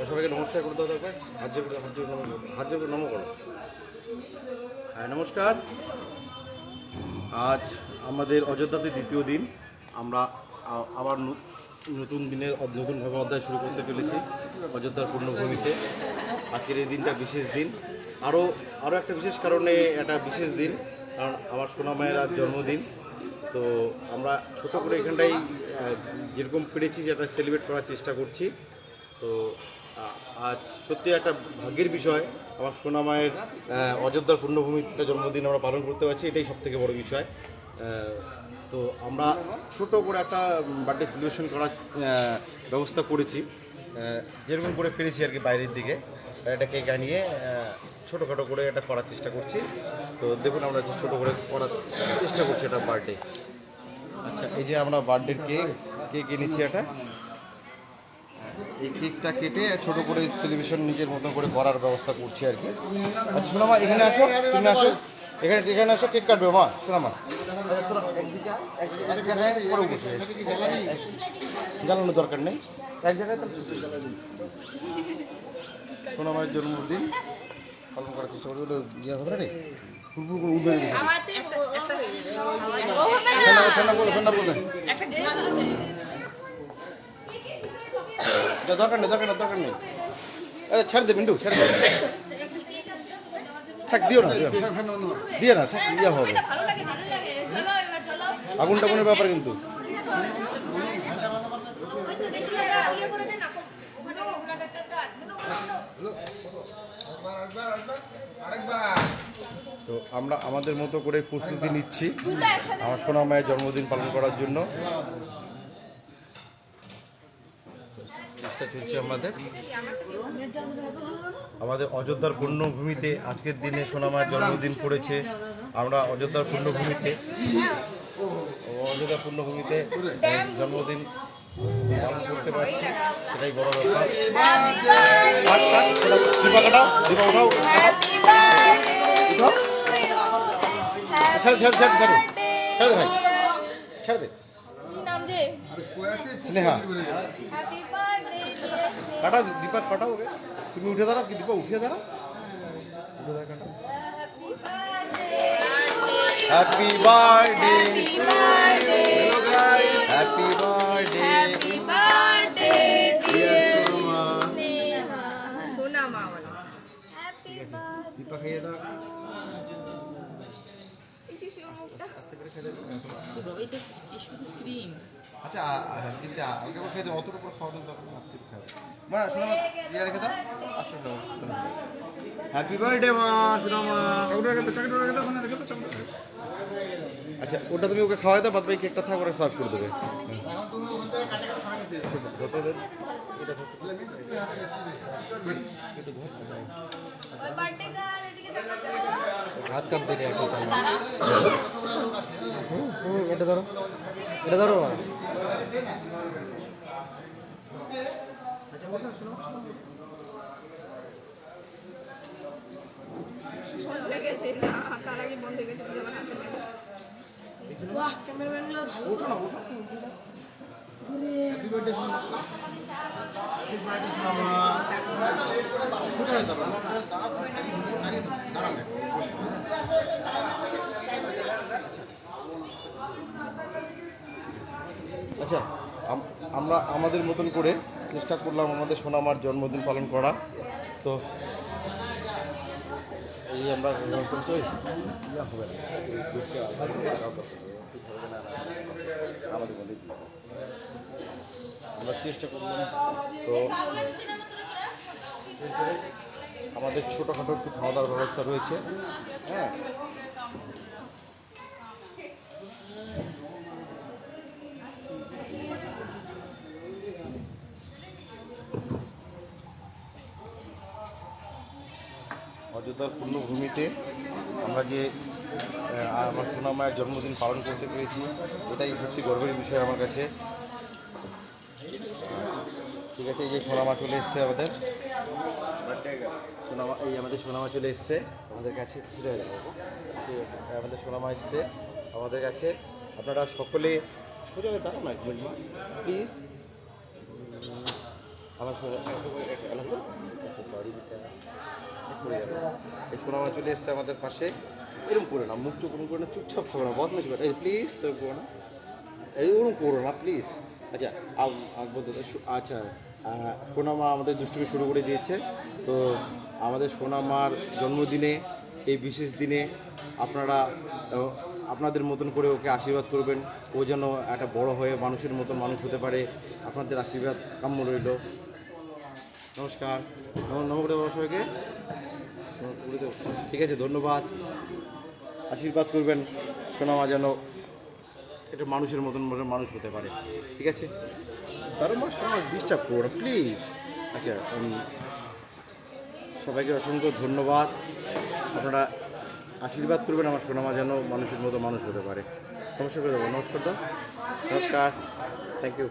সবাইকে নমস্কার করতে থাকবেন। হাত জোর করে নম করো। হ্যাঁ, নমস্কার। আজ আমাদের অযোধ্যাতে দ্বিতীয় দিন। আমরা আবার নতুন দিনের নতুনভাবে অধ্যায় শুরু করতে চলেছি অযোধ্যার পূর্ণভূমিতে। আজকের এই দিনটা বিশেষ দিন। আরও একটা বিশেষ কারণে এটা বিশেষ দিন, কারণ আমার সোনা মায়ের আজ জন্মদিন। তো আমরা ছোট করে এখানটাই যেরকম পেরেছি সেটা সেলিব্রেট করার চেষ্টা করছি। তো আজ সত্যি একটা ভাগ্যের বিষয়, আমার সোনা মায়ের অযোধ্যার পূর্ণভূমিতে জন্মদিন আমরা পালন করতে পারছি, এটাই সবথেকে বড় বিষয়। তো আমরা ছোট করে একটা বার্থডে সেলিব্রেশন করার ব্যবস্থা করেছি, যেরকম করে পেরেছি আর কি। বাইরের দিকে একটা কেক আনিয়ে ছোটোখাটো করে এটা করার চেষ্টা করছি। তো দেখুন, আমরা ছোটো করে করার চেষ্টা করছি এটা বার্থডে। আচ্ছা, এই যে আমরা বার্থডের কেক এনেছি এটা। এই কেকটা কেটে ছোটো করে সেলিব্রেশন নিজের মতো করে করার ব্যবস্থা করছি আর কি। আচ্ছা সোনামা, এখানে আসো, তুমি আসো, এখানে আসো, কেক কাটবে মা। সোনামা এক জায়গায় করে বসে, জ্বালানোর দরকার নেই, এক জায়গায়। সোনামায়ের জন্মদিন পালন করার চেষ্টা করবে, ইয়ে হবে না রে, ফুলফুল করে উঠবে। দরকার নেই। আরে ছাড় দে মিন্টু, ছাড় দে, থাক, দিও না, থাক, ইয়ে হবে, আগুনের ব্যাপার কিন্তু। তো আমরা আমাদের মতো করে প্রস্তুতি নিচ্ছি আমার সোনা মায়ের জন্মদিন পালন করার জন্য। চেষ্টা চলছে আমাদের অযোধ্যার পূর্ণভূমিতে। আজকের দিনে সোনা মায়ের জন্মদিন পড়েছে। আমরা অযোধ্যার পূর্ণভূমিতে জন্মদিন পালন করতে পারছি, সেটাই বড় ব্যাপার। দীপা কাটাও, দীপা উঠাও, ছেড়ে ভাই, ছেড়ে দে। স্নেহা, কাটাও দীপা, কাটাও। তুমি উঠে দাঁড়াও, কি দীপা উঠে দাঁড়াও। Happy birthday, happy birthday Dipa, খাইয়ে দাও। আস্তে করে খেয়ে দেবো। আচ্ছা, কিন্তু আগে খেয়ে দেবো, অতটা করে খাওয়ানোর দরকার নেই, আস্তে খাওয়া। মা শোনো, ইয়ে রেখে দাও, আস্তে খাও। হ্যাপি বার্থডে মা, শোনো মা। আচ্ছা, ওটা তুমি ওকে খাওয়াই দাও, বাদ বাকি কেকটা থাক, ওরা সার্ভ করে দেবে। হাত কাপ দিলে এটা ধরো, এটা ধরো। আচ্ছা, আমরা আমাদের মতন করে চেষ্টা করলাম আমাদের সোনামার জন্মদিন পালন করা। তো এই আমরা আমরা চেষ্টা করলাম। তো আমাদের ছোটোখাটো একটু খাওয়া দাওয়ার ব্যবস্থা রয়েছে। হ্যাঁ, অযোধ্যার পূর্ণভূমিতে আমরা যে আমার সোনা মায়ের জন্মদিন পালন করতে পেরেছি, এটাই সত্যি গর্বের বিষয় আমার কাছে। ঠিক আছে, এই যে সোনামা চলে এসছে আমাদের, আমাদের সোনামা চলে এসছে আমাদের কাছে। আমাদের সোনামা এসছে আমাদের কাছে। আপনারা সকলে সোজা দাঁড়ান না, প্লিজ। আমার আচ্ছা সরি এই সোনামা চলে এসছে আমাদের পাশে। এরকম করে না, মুখ চোখ করে না, চুপচাপ থাকো না, বদমেজ করে এই প্লিজ করো না, এই ওরকম করো না প্লিজ। আচ্ছা আচ্ছা সোনামা আমাদের দুষ্টুমি শুরু করে দিয়েছে। তো আমাদের সোনামার জন্মদিনে, এই বিশেষ দিনে আপনারা আপনাদের মতন করে ওকে আশীর্বাদ করবেন। ও যেন একটা বড় হয়ে মানুষের মতন মানুষ হতে পারে। আপনাদের আশীর্বাদ কাম্য রইল। নমস্কার, নমস্কার সবাইকে। ঠিক আছে, ধন্যবাদ। আশীর্বাদ করবেন সোনামা যেন একটা মানুষের মতন মানুষ হতে পারে। ঠিক আছে, তার আমার সমাজ ডিস্টার্ব করো না প্লিজ। আচ্ছা সবাইকে অসংখ্য ধন্যবাদ। আপনারা আশীর্বাদ করবেন আমার সোনামা যেন মানুষের মতো মানুষ হতে পারে। নমস্কার করে দেবো, নমস্কার দাও, নমস্কার, থ্যাংক ইউ।